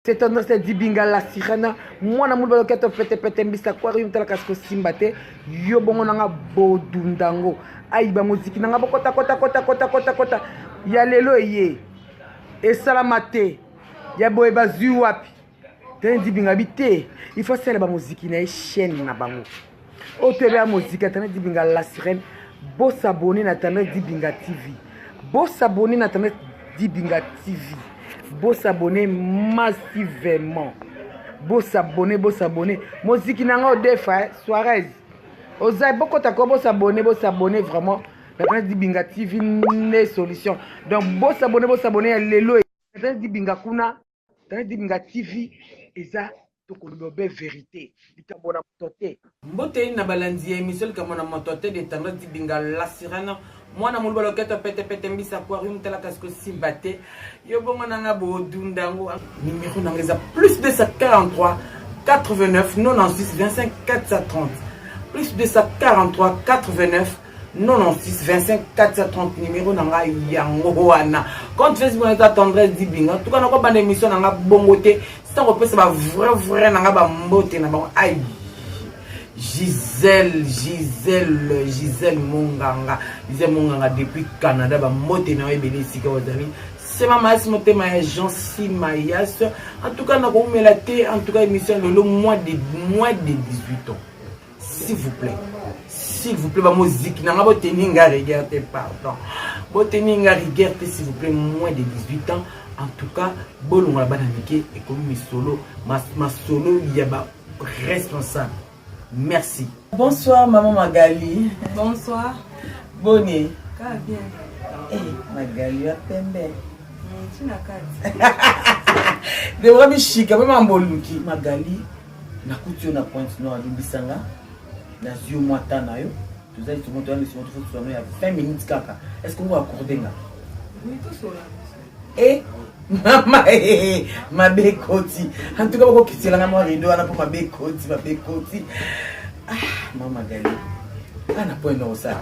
C'est tendance à dire binga la sirena. Moi na mulba loketo pete mbisa aquarium tala kasko simbate. Yo bongo nanga bodundango. Aïe ba musique nanga kota. Ya lelo ye. Et salamate. Ya boye ba wapi. Tene di binga bité. Il faut celle ba musique na chaîne na bango. O tebe a musique tene di binga la sirène. Bo s'abonner na tene di binga TV. Bo s'abonner na tene di binga TV. Beau s'abonner massivement. Beau s'abonner. Musique nanga defa Suarez. Oza beaucoup d'accord beau s'abonner vraiment. La di binga TV ne solution. Donc beau s'abonner lelo. La di binga kuna, la di binga TV eza to kolobe vérité. Ditabona toté. Mbote na balanzi émission comme na mototé de tanda di binga la sirène. Moi na mulba loketo pete mbisa aquarium tala kasko simbate yo bongo nanga bo dundango numéro nanga plus 243 89 96 25 430 plus 243 89 96 25 430 numéro nanga yango wana compte Facebook na tendresse dibinga tout kana ko bande émission nanga bongote sans repose ba vrai nanga ba mbote na ba aïe Gisèle Monganga depuis Canada ba moté na ebele sika ozali c'est ma massimo tema ya Jean Simayas en tout cas na ko melate en tout cas émission le mois de 18 ans s'il vous plaît ba musique na ngabo teninga regarder pardon bo teninga regarder s'il vous plaît moins de 18 ans en tout cas bolonga bana mike et comme mi solo ma solo ya ba responsable. Merci. Bonsoir Maman Magali. Bonsoir. Bonne. Ça va bien. Eh, Magali a pembe. Tu n'as qu'à. De vraiment chic, même en boluki. Magali, na couture na pointe noire limbisanga. Na zio mwata na yo. Tout ça, tout le monde doit laisser votre photo il y a 20 minutes kaka. Est-ce que vous accordez là? Oui, tout cela. Eh, maman, ma bécoti. En tout cas, vous quittez la maman rideau, on a pour ma bécoti. Ah, maman Gali. On a point dans ça,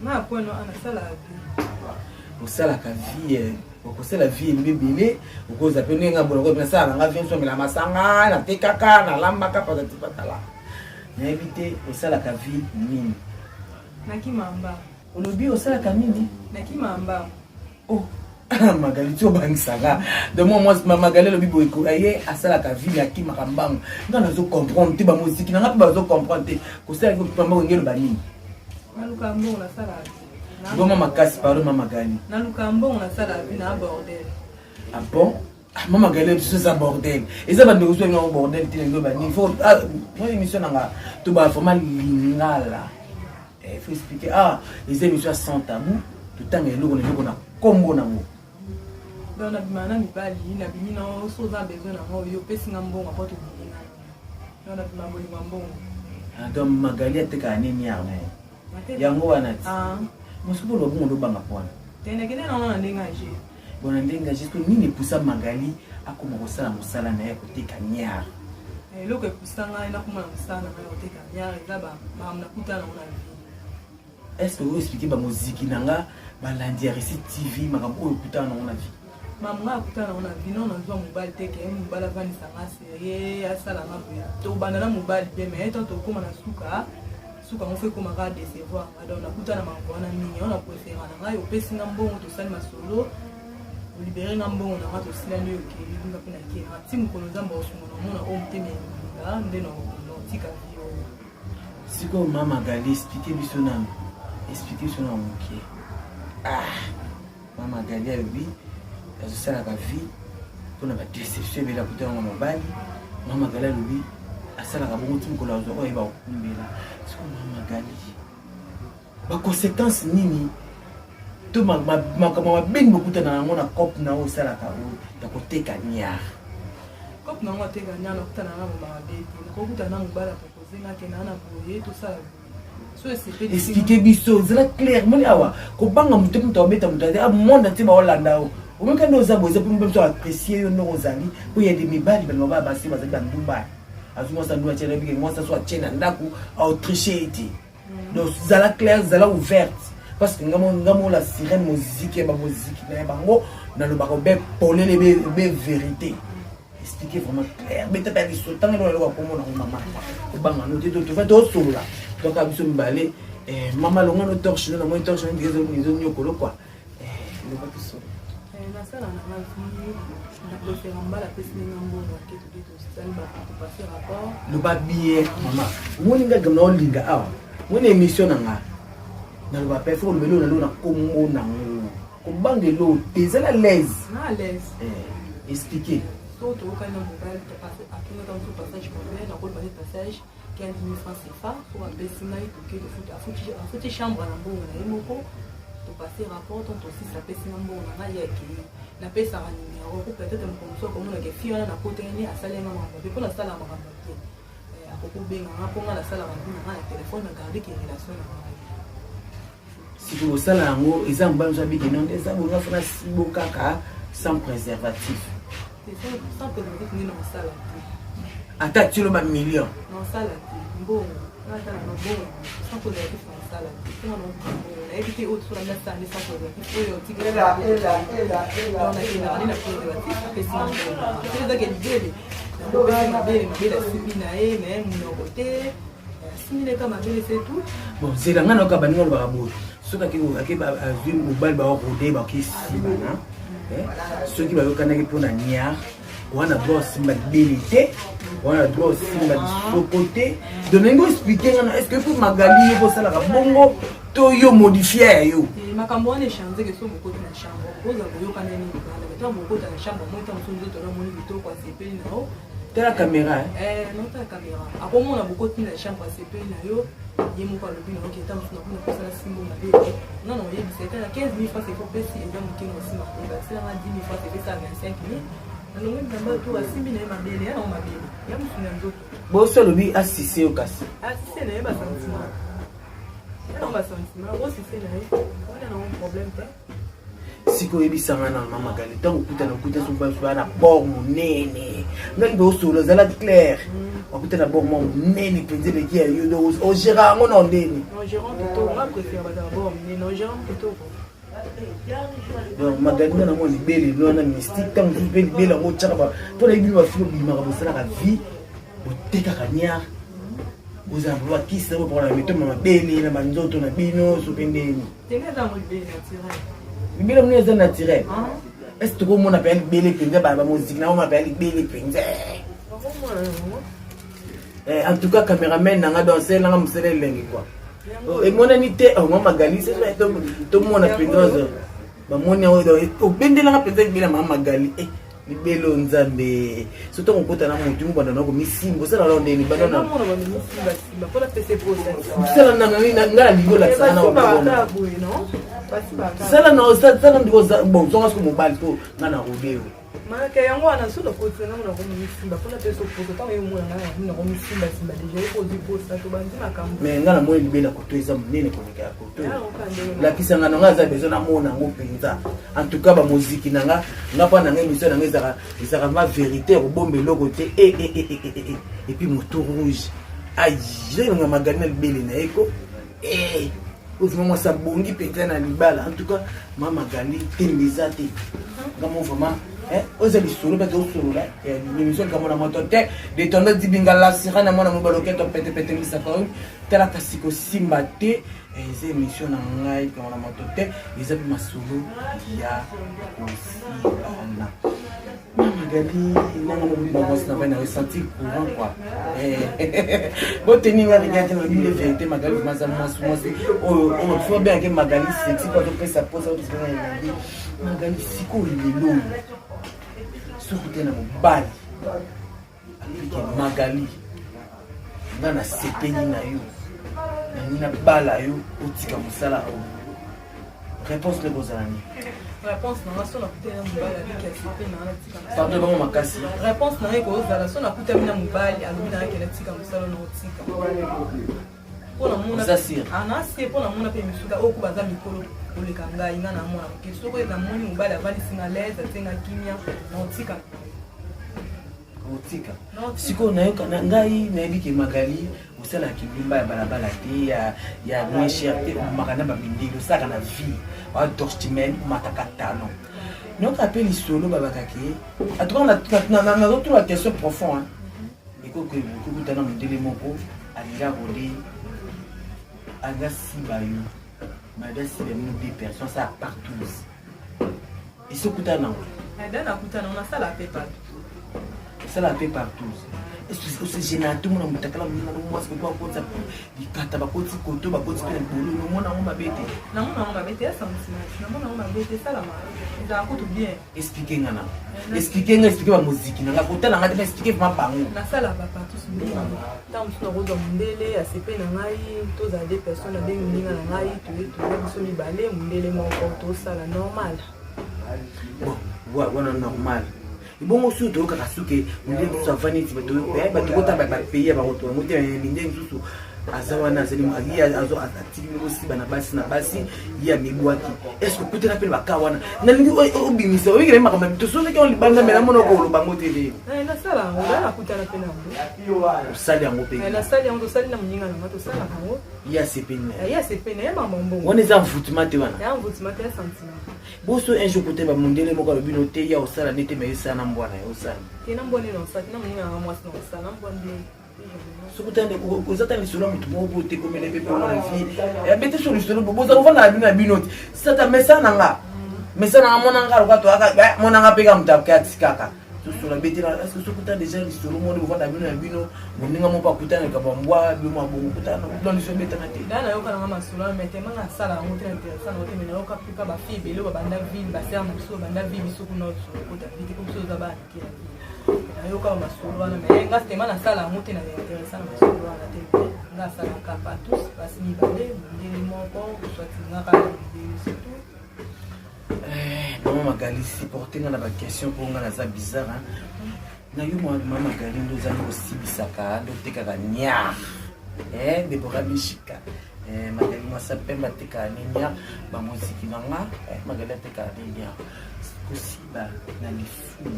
ma point dans ça la vie. Au ça la vie, au ça la vie bébé, au cause appelé nga boloko mais ça nga vient sur la masanga, na tekaka, na lambaka pas de patala. Na éviter au ça la vie nini. Na ki mamba. On oublie au ça la nini. Na ki mamba. Oh. Magali tu bangsanga de moi Magali le bibo eko aye asala ka vie ya ki makambang ngana zo comprendre te ba musique nga pe ba zo comprendre ko sa ko pamba ngelo bani na lukambo na sala ngoma makasi paro Mama Magali na lukambo na sala vie na bordel. Ah bon Mama Magali c'est ça bordel et ça va nous jouer dans bordel te ngelo bani faut moi émission nga to ba formal lingala il faut expliquer les émissions sans tabou tout temps ngelo na kombo na mo. Donc na bimana mibali na bimina soza besoin na mo yo pesi ngambonga poto bimina. Donc na bimaboli ngambonga. Donc Magali ateka nini yana. Yango wana. Musuko lo bongo lo banga pona. Tena kene na ndenga je. Bona ndenga je ko nini pusa Magali akoma kosala musala na ya koteka nyara. Loko epusanga ina kuma musala na ya koteka nyara ezaba mamna kutana na vie. Est-ce que vous expliquez ba musique nanga balandi RC TV makambo kutana na vie. Maman kutana na vie non na zwa mobile teke mobile vani sanga serie asala na boya. To bandana mobile be mais to koma na suka mo fe koma ka décevoir. Donc na kutana mambo na nini on a préféré na ngayo pesi ngambongo to sali masolo. Libérer ngambongo na mato silani yo ke linga pina ke. Timu kono zamba osungo na mona o mteme nga ndeno no tika vie. Siko Mama Magali expliquer biso na expliquer sur un moquet. Mama Magali a vu, elle se la vie, pour la déception de la côté de mon bali. Mama Magali a vu, elle se la bonne team qu'on a aujourd'hui, elle va au là. C'est comme Mama Magali. Ma conséquence nini, tout ma bien beaucoup de gens ont un cop na au sala ka o, ta côté kanyar. Cop na ngwa te kanyar na kutana na mama baby, ko kutana mbala proposer na kenana boye tout ça. Expliquez biso, c'est clair. Moi, awa, ko banga mutu mutu obeta mutu a monde entier ba Hollanda o. O même quand nous avons pour nous apprécier yo no ozali, pour y a des mibali ba ba ba si ba za Dubaï. Azuma sa ndwa tshela bike moi ça soit tshena ndaku a Autriche iti. Donc zala clair, zala ouverte parce que ngamo la sirène musique ba musique na bango na lo ba ko be polele be vérité. expliquer vraiment clair mais t'as dit tant que le comme on maman au banga nous tu vas tout sur là donc abiso mbalé maman longa no torche na moi torche ni zo nyokolo quoi le va tout sur na sala na ma vie na préfère mbala pesi ngambo na keto style ba passer rapport le ba bien maman moi ninga gamna olinga awa moi na émission na le ba perfo le melo na kombo na ko bangelo t'es à l'aise expliquer surtout quand on mobile tu passes après dans tout passage complet dans le passage 15 000 francs CFA pour appeler Sinai pour que le foot à foutre chambre à l'ambo na imoko to passer rapport ton aussi ça pèse n'ambo na yaki na pèse à numéro pour peut-être me comme ça comme on a que fille na côté ni à salle maman pour la salle maman à propos benga pour la salle maman na téléphone na garder qui relation si vous savez ngo exemple banza biki non des abo nga fana sibo kaka sans préservatif sans préservatif ni non sala ata tu le ba million non sala bon là dans le bon sans préservatif non sala comment on éviter autre sur la messe sans préservatif pour le tigre là on a qui na préservatif parce que sinon c'est ça que dit on peut pas bien la simina et même mon côté simina comme elle c'est tout bon c'est là ngana ka baningo ba bo soka ki ba azui mobile ba ko de ba ki simana ceux qui va connaître pour na nia on a droit simba bilité on a droit simba sokoté domingo expliquer est-ce que pour magali pour ça la bongo to yo modifier yo makambo on échanger que so beaucoup na chambre poza boyo kana ni na temps beaucoup na chambre moi temps so nzo to na moni bito kwa CP na o la caméra non ta caméra après moi on a beaucoup na chambre CP na yo yemo kwa lobi na oketa mfuna kuna kwa sala simu na bébé non non yebi c'était à 15 000 francs c'est pour payer et donc qui nous sima et bah c'est à 10 000 francs c'est ça 25 000 alors même dans tout à 6 000 na mabele ya on mabele ya mfuna nzoto bo so lobi assisé au kasi assisé na ba sentiment non ba sentiment aussi c'est là on a un problème siko ebisanga na mama gali tango kuta so ba na bord monene ngai do so la clair okuta na bord monene penze le qui yo do o gérant ngo non ndeni non gérant plutôt moi préfère ba bord monene non gérant plutôt donc magali na mo libele no na mystique tango pe libele ngo tshaka ba pour les bilwa filo bilma ka bosala ka vie o teka kanya vous avez voir qui ça pour la méthode mama beli na banzoto na bino so pendeni tenga za mo libele naturel libele mne za naturel est-ce que vous m'appelez libele penza ba musique na on m'appelle libele penza en tout cas caméraman nanga danser nanga musele lengi quoi et mon anité on magali c'est tout le monde a penza ba moni o bendela nga penza libele mama magali libelo nzambe surtout on kota na mutu mbona nako misimbo sala lo ndeni bana na mona ba misimba simba pour la PC pour sala na ngala ligo la sana wa bona sala na sala ndiko bon zonga sko mobile to ngana rodeo Maka yango ana solo kote na mona ko misimba pour la PC pour tant yo mona na ko misimba simba déjà ko di posta to bandi makambo mais ngana mo libela ko to eza munene ko nika ko to la kisanga nga za besoin na mona ngo penza en tout cas ba musique nanga ngapa na émission na ngeza ezaka ma vérité ko bombe loko te et puis moto rouge aïe j'ai nga magana libele na eko vraiment ça bongi penza na libala en tout cas mama gali tembezate ngamo vraiment oza lisolo bete osolo la l'émission kamo na moto te de tondo dibinga la sira na mona mobalo ke to pete pete misaka tala kasiko simba te eza émission na ngai kamo na moto te eza bi masolo ya osibana magali nanga mo bangos na bana ressenti courant quoi bo teninga regarder la vie vérité magali maza moi on faut bien que magali sexy quoi to pesa posa au discours magali siko lelo soki na mobali aliki magali nga na sepeli na yo na bala yo otika mosala réponse le bozalani réponse na so na kutena mobali aliki sepeli na tika pardon bango makasi réponse na ko zala so na kutena mobali aliki na kena tika mosala na otika pona mona anasi pona mona pe misuka okubaza mikolo oleka ngai nga na mona ke soko eza moni mobali avali singa leza tenga kimia na otika siko nayoka na ngai nayebi ke magali osala kibimba ya balabala te ya moins cher te omakana babindeli osaka na vie wa dorstimen omataka talon Donc appelle solo babakaki. En tout cas on a d'autres questions profondes. Et que vous dans mon télémoko alila rodé aga sibayo. Madame si des personnes ça partout. Et ce kutana. Dans la kutana on a ça la paix partout. Ça la paix partout. Est-ce que c'est gênant tout le monde mutakala muna moi ce que quoi ça dikata ba koti koto ba koti pele bolo no mona on mabete. Na mona on mabete ça na mona on mabete ça la ma. Ça coûte bien. Expliquer ngana. Expliquer ba musique na kota na ngata expliquer ma bango. Na ça la ba partout sur nous. Tant que nous dans mundele a CP na ngai tous à des personnes na des ninga na ngai tu biso mi balé mundele mon porto ça la normal. Bon, voilà normal. Bon aussi to ka kasuke mundele so afani ti bato ba to kota ba payer ba roto mo te mundele susu azawana zeli magi azo atiki aussi bana basi ya mibwaki. Est-ce que peut-être appelle ba kawana na ningi obimisa o ngire makamba to so ke on libanda mela mono ko lo bango tele. Na sala on a kutana pena. Sali yango pe. Na sali yango sali na muninga na mato sala yango. Ya sepene. Ya sepene ya mambo. On est en foutement te wana. Ya foutement te sentiment. Boso un jour côté ba mundele moko lo bino te ya osala nete me yesa na mbwana ya osala. Ke na mbwana no sala na muninga na mwasi no sala na mbwana. Sokutande kozata lisolo mutu moko te komele pe pour la vie. Ya bete sur lisolo boza kovanda na binoti. Sata mesana nga. Mesana mona nga lokato aka mona nga peka mutapka tsikaka. Sur la bete là est-ce que sokutande déjà lisolo mona kovanda na bino moninga mo pa kutana ka bambwa bi mo bongo kutana dans lisolo bete na te. Dana yo kana ma solo mete manga sala ngo te intéressant ngo te mena yo ka pika ba fi belo ba banda ville ba ser na so banda ville so kuno so kota vite comme so za ba ki. Ayo ka masolo wana mais nga tema na sala ngo te na intéressant na masolo wana te nga sala ka pa tous parce ni balé ndele moko soit nga ka c'est tout. Maman Magali si porter na ba question pour nga na za bizarre hein. Na yo maman Magali ndo za aussi bisaka ndo te ka nya. De bora bishika. Magali moi ça pemba te ka nya ba muziki nanga Magali te ka nya. Aussi ba na lifu.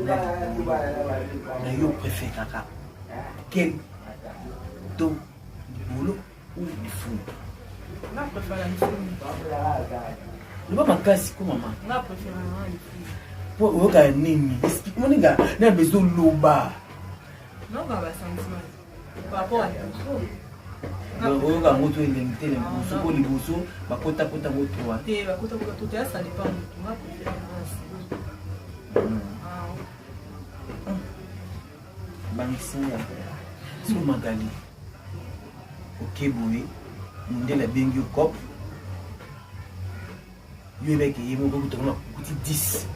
Na yo préférera quel do boulot ou lifu. Na préfère lifu. Le pas makasi ko mama. Na préfère lifu. Pour oka nini? Explique moi nga na besoin loba. Non ba sentiment. Par rapport à tout. Oka moto elemite le muso ko liboso bakota kota moto wa. Te bakota kota tout ça dépend de toi. Na préfère Bangisinya so Magali okeboye ndela bengi kop yebeke yemo ko kutona kuti 10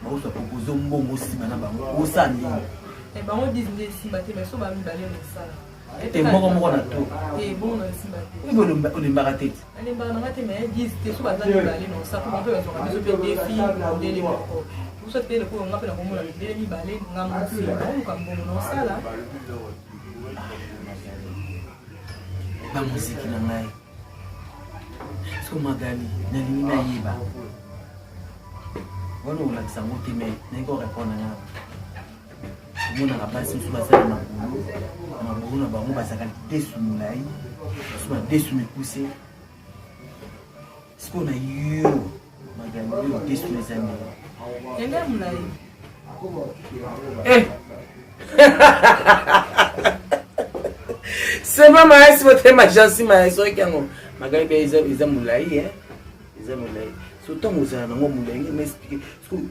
ba so proposer mbongo sima na bango osani ba on dit ndé simba te mais so ba mi balé na sala te moko na to te bon na simba te ibo lo mbaka te ale mbaka na te mais 10 te so ba za mi balé na sa pour on peut so ka so pe défi ndele moko vous êtes le coup on appelle comme la vidéo ni balé ngam si on comme bon non sala ba muziki na ngai so Magali na nini na yeba wana ulakisa mote me nengo répondre na mona na basi so basala na bolo na bango basaka desu mulai so desu mekuse siko na yo Magali yo desu mezani Enda mulai. C'est pas mal si votre majesté m'a so kiango. Magali be iza mulai Iza mulai. So tongo za na ngo mulai ngi m'expliquer. Parce que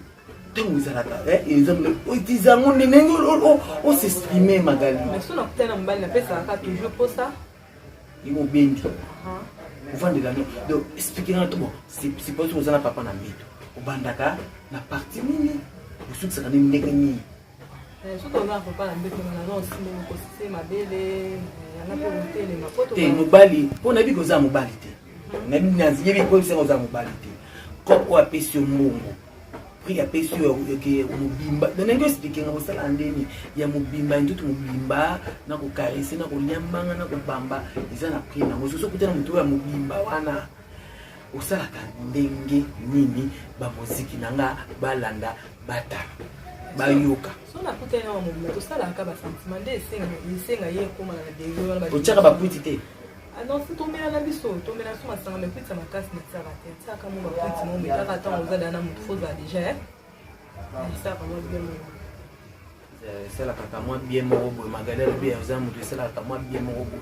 tongo za la iza mulai. O tiza ngo nengo o s'exprimer Magali. Mais so na kutana mbali na pesa ka toujours pour ça. Imo bengi. Uvande la donc expliquer na to bon. C'est pas so za na papa na mito. Obandaka na partie nini usukisa kana ndenge nini surtout on a pas la mbete na non si mo ko se mabele na po tele mapoto te mobali pona biko za mobali te na bi nyanzi yebi ko se za mobali te ko apesi mbongo pri apesi ke mobimba na ngo expliquer ngo sala ndeni ya mobimba ntutu mobimba na ko karisi na ko liambanga na ko bamba iza na pri na ngo so kutana mtu ya mobimba wana usalaka ndenge nini ba muziki nanga balanda bata bayoka so na kutana wa mobimba to sala ka ba sentiment de senga ye koma na de yo na ba ochaka ba puiti te Ah non, c'est tombé à la biseau, tombé à son assemblée, puis ça m'a cassé mes sarratés. Ça, comme on va prendre mon métal, attends, on va dans un faux déjà. Ça, vraiment bien. C'est la kaka moi bien morobo, Magalère bien aux amours, c'est la kaka moi bien morobo.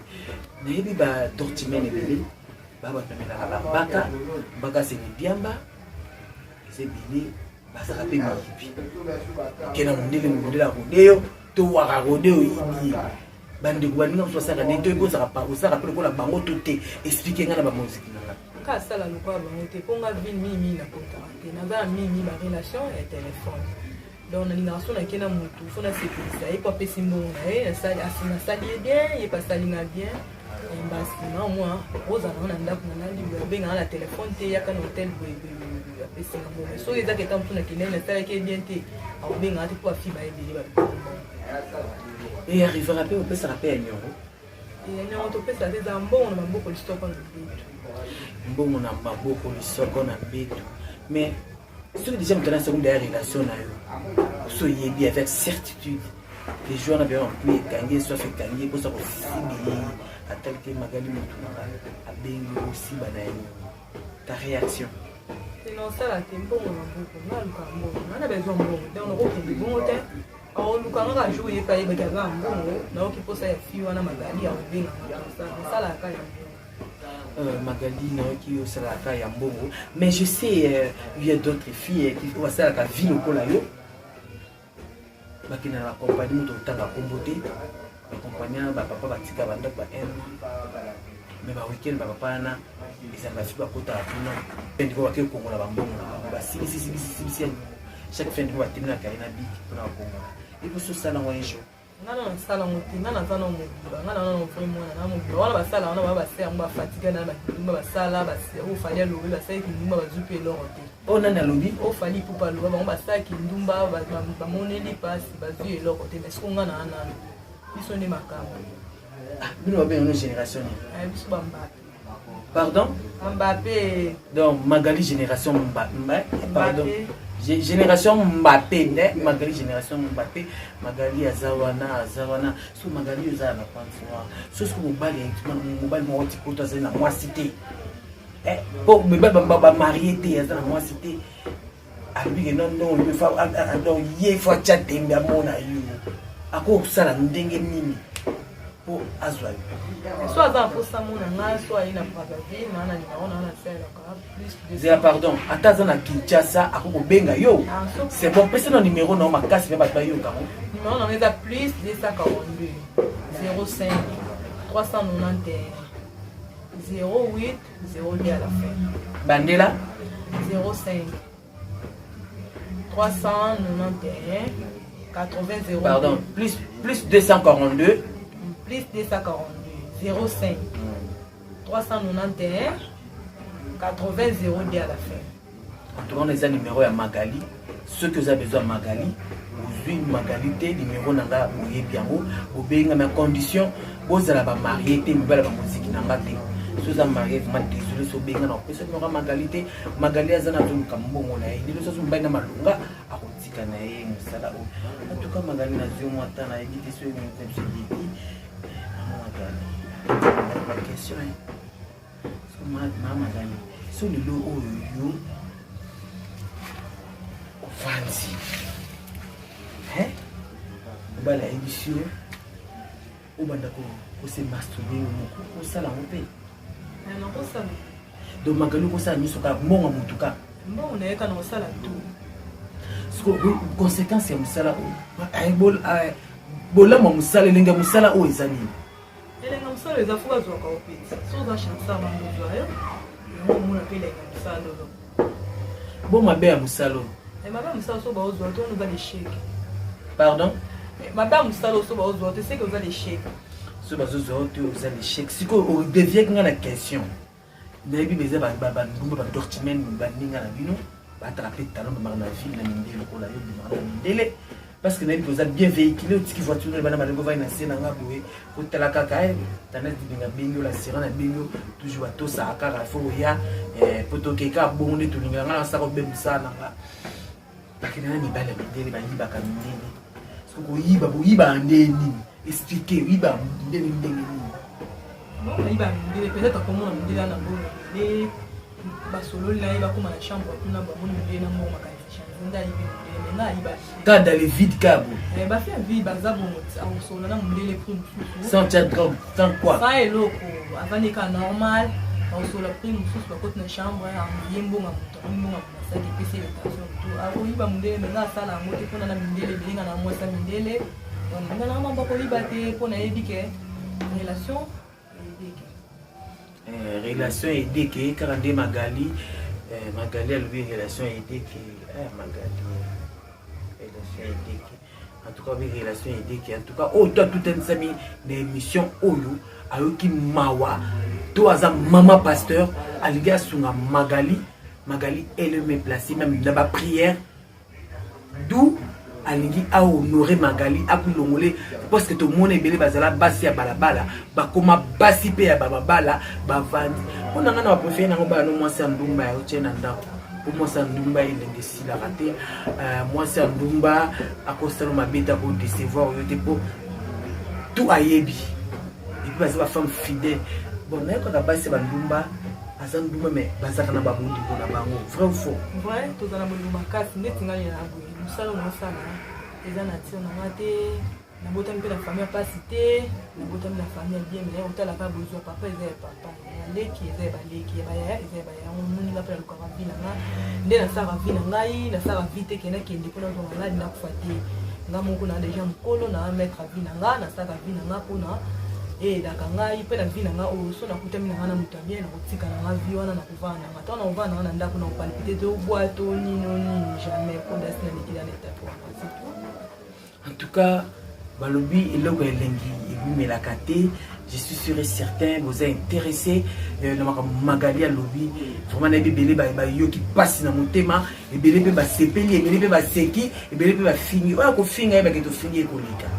Nayebi ba dortimene bébé, baba pemela la baka, baka c'est ni biamba, c'est bini, ba ça rappelle mipi. Kena mondele la rodeo, to waka rodeo ibi. Bande gouvernement soit ça ne te ko ça rappelle ko la bango tout expliquer ngana ba musique nanga. Ka sala lo kwa bango te ponga mimi na contacter. Na ba mimi ma relation et téléphone. Donc na génération na kena mutu, faut na sécurité. Et pas pesi mbongo na ça asina sali bien, et pas sali na bien. Mbasi na moi, oza na ndako na libre benga na téléphone te ya kana hotel bo pesi na mbongo. So eza ke tampu na kinene ça ke bien te. Au benga te pour fi ba ebele ba. Et arrivera peu, on peut se rappeler à Nyoro. Et Nyoro, on peut se rappeler à Mbongo, on a beaucoup de stock en bête. Mbongo, on a beaucoup de stock en bête. Mais, ce que déjà, on a une relation, soyez bien avec certitude. Les joueurs n'avaient pas pu gagner, soit fait gagner, pour ça qu'on s'y à tel que Magali Moutoura a bien aussi banaï. Ta réaction? Non, ça, là, t'es bon, on a besoin de Mbongo. On a besoin de Mbongo. Alors, nous quand on a joué, pas y avoir un bon, donc il faut ça faire on a Magali à ouvrir ça la caille. Magali non qui au salaka ya mbongo, mais je sais il y a d'autres filles qui vont ça la vie au polayo. Bakina la compagnie moto tanga kombote, la compagnie ba papa batika banda ba mais ba weekend ba papa na ils ont fait ba kota tuna. Pendi ko bakeke kongola ba mbongo ba si chaque fin de mois timina kaina big pour la kongola. Il faut se saler en jour. Non, ça, on a un peu on a basala, on a basé, on va fatiguer, on va sala, on fallait louer la salle qui nous va zuper l'or. On a un lobby. On fallait pour pas louer, on va ça qui nous va monnaie les passes, va zuer l'or côté, mais ce qu'on a un an, ils sont des macabre. Nous avons une génération. Pardon? Mbappé. Donc, Magali génération Mbappé. Pardon. Génération Mbappé, Magali génération Mbappé, Magali Azawana, sous Magali Azana Pansoa, sous ce que vous baillez, mobile Morticoto, c'est la moi cité. Pour me marier, c'est la moi cité. Abi non, il faut chatter, mais à mon aïe. À quoi ça la n'dengue nini? Pour Azwa. Soit dans pour ça, mon anga, soit il n'a pas de on a fait plus de. Pardon, Atazana Kinshasa, à quoi benga yo. C'est bon, personne au numéro non, ma casse, mais pas yo, caro. Non, on a plus 242 05 391 08 02 à la fin. Bandela 05 391 80 0. Pardon, plus 242. Plus 242 05 391 80 02 à la fin. En tout cas, on a un numéro à Magali. Ceux que vous avez besoin de Magali, vous avez Magali, numéro nanga ouye bien vous avez une condition, vous allez marier, vous allez musique nanga. Si vous avez marié, vous êtes désolé, si vous avez besoin de Magali, Magali a zana zone kambongo na ile so mbaye na malunga akotika na ye musala o. En tout cas, Magali na zio mwata na edite so une la question est maman Dani sur le lot yo fancy hein bala émission au bandako ko se masturber ko sala mope non ko sala donc Magali ko sala miso ka monga mutuka mbongo na yeka na sala tout ce que conséquence ya musala ay bol bola mo musala lenga musala o ezani. Elle est comme ça, les affaires sont encore pires. Sans la chance, ça va nous voir. On a appelé les salons. Bon, ma belle Moussalo. Et ma belle Moussalo, on nous a des chèques. Pardon? Ma belle Moussalo, tu sais que vous avez des chèques. Ce que vous avez des chèques. Si vous deviez la question, vous avez des dortiments, vous avez attrapé le talent de la ville, la ville, parce que vous êtes bien véhiculé, vous voiture, vous avez une scène, vous avez la cacaille, vous avez bingo, la sirène, la bingo, toujours à tout ça, à Carafoya, pour tout quelqu'un, bon, on est tout le monde, on a ça, on a ça, parce que nous avons des balles, des balles, parce que vous avez des expliquer, vous avez des bon ayiba mindele peut-être akomona mindele na bongo mindele basololi na ye bakóma na chambre kuna bamoni mindele na mbongo makanisi nda ayibi mindele nga ayiba quand dans le vide cabo bafi ya vide baza bongo akosola na mindele prix mosusu sans quoi sans eloko avandi ka normal akosola prix mosusu bakoti na chambre ye mbongo moto mbongo masaki epesi eletation to akoyiba mindele me nga asala yango te mpona na mindele ebelinga na mwasa mindele nga na mamba koyiba te mpona yebi ke relation relation aidée que quand on Magali Magali a lui relation aidée que Magali relation aidée que en tout cas oui relation aidée que en tout cas oh toi tout un sami d'émission Oyo ayoki mawa toi as maman pasteur aliga sunga Magali elle me placé même dans ma prière d'où alingi a honoré Magali a kulongole parce que tout le monde est belé bazala basi ya balabala ba koma basi pe ya babala ba vandi on a ngana préféré na ba no moi c'est ndumba ya chena ndako pour moi c'est ndumba il est décidé la rater moi c'est ndumba a costalo mabeta pour décevoir yo te pour tout ayebi et puis bazala femme fidèle bon na ko ka basi ba ndumba azan ndumba mais bazaka na babundi ko na bango vrai ou faux vrai to za na ndumba kasi ndeti ngani na boye musala na sana eza na tio na ngate na botami pe na famille pasi te na botami na famille bien mais otala ka besoin papa eza papa leki eza baleki ba ya eza ba ya moni la pela lokaka vina nga nde na sara vina ngai na sara vite kena kende pona to malade na kufate nga moko na déjà mkolo na mettre vina nga na sara vina nga pona daka ngai pe na vina nga o so na kutami na mutu bien na kotika na vi wana na kuvana nga tona uvana na ndako na palpiter to boîte nino jamais condamné na likila na état pour en tout cas balobi eloko elengi ebimela kate je suis sûr et certain vous êtes intéressé na Magali ya lobi vraiment na bibele ba yoki passe na motema ebele pe ba sepeli ebele pe ba seki ebele pe ba fingi oya ko finga ba ke to fingi ekolika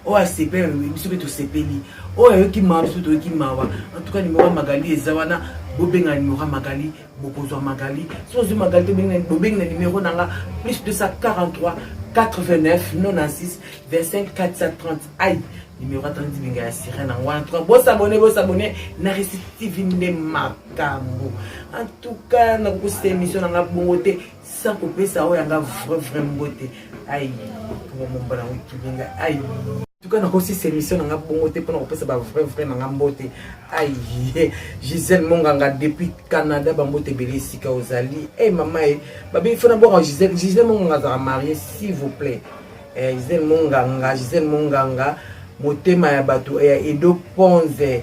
o a sepeli biso pe to sepeli o yoki ma biso to yoki mawa en tout cas numéro Magali ezawana bobenga numéro Magali bokozwa Magali so zo Magali to bobenga numéro nanga plus 243 89 96 25 430 aïe numéro 30 binga sirène en 1 3 s'abonner na récitive ne makambo en tout cas na ko cette émission na bongote sans couper ça o yanga vraiment beauté aïe pour mon bana wiki binga aïe en tout cas na ko cette émission na bongote pour na ko pesa ba vrai na beauté aïe Gisèle Monganga depuis Canada ba mbote belisika ozali maman babi fona bo Gisèle Monganga za marié s'il vous plaît Gisèle Monganga motema ya bato Edo Ponze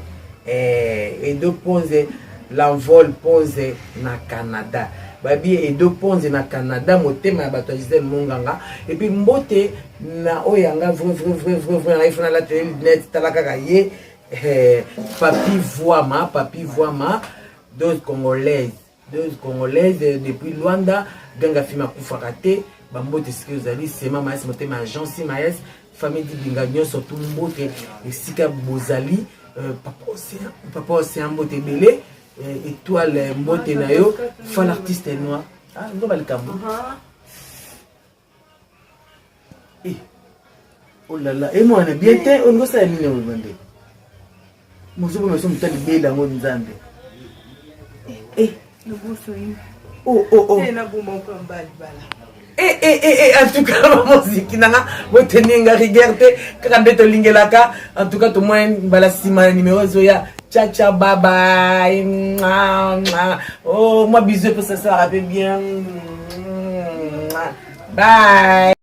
l'envol Ponze na Canada babi Edo Ponze na Canada motema ya bato Gisèle Monganga et puis mbote na oyanga vrai na ifuna la télé net talaka ka ye papi voima deux congolaises depuis Luanda ganga fima kufarate bambote ski ozali sema maes motema agence maes famille di binganyo surtout mbote esika bozali papa océan mbote belé étoile mbote na yo fa l'artiste noir ndo balikambo oh là là et moi on est bien on go ça nini on bande mozo ba somo tali bela ngo nzambe le bosso oh na bomba ko mbali bala en tout cas la musique nanga boteninga rigerte kaka ndeto lingelaka en tout cas to moins bala sima numéro zoya ciao bye bye oh moi bisous pour ça rappelle bien bye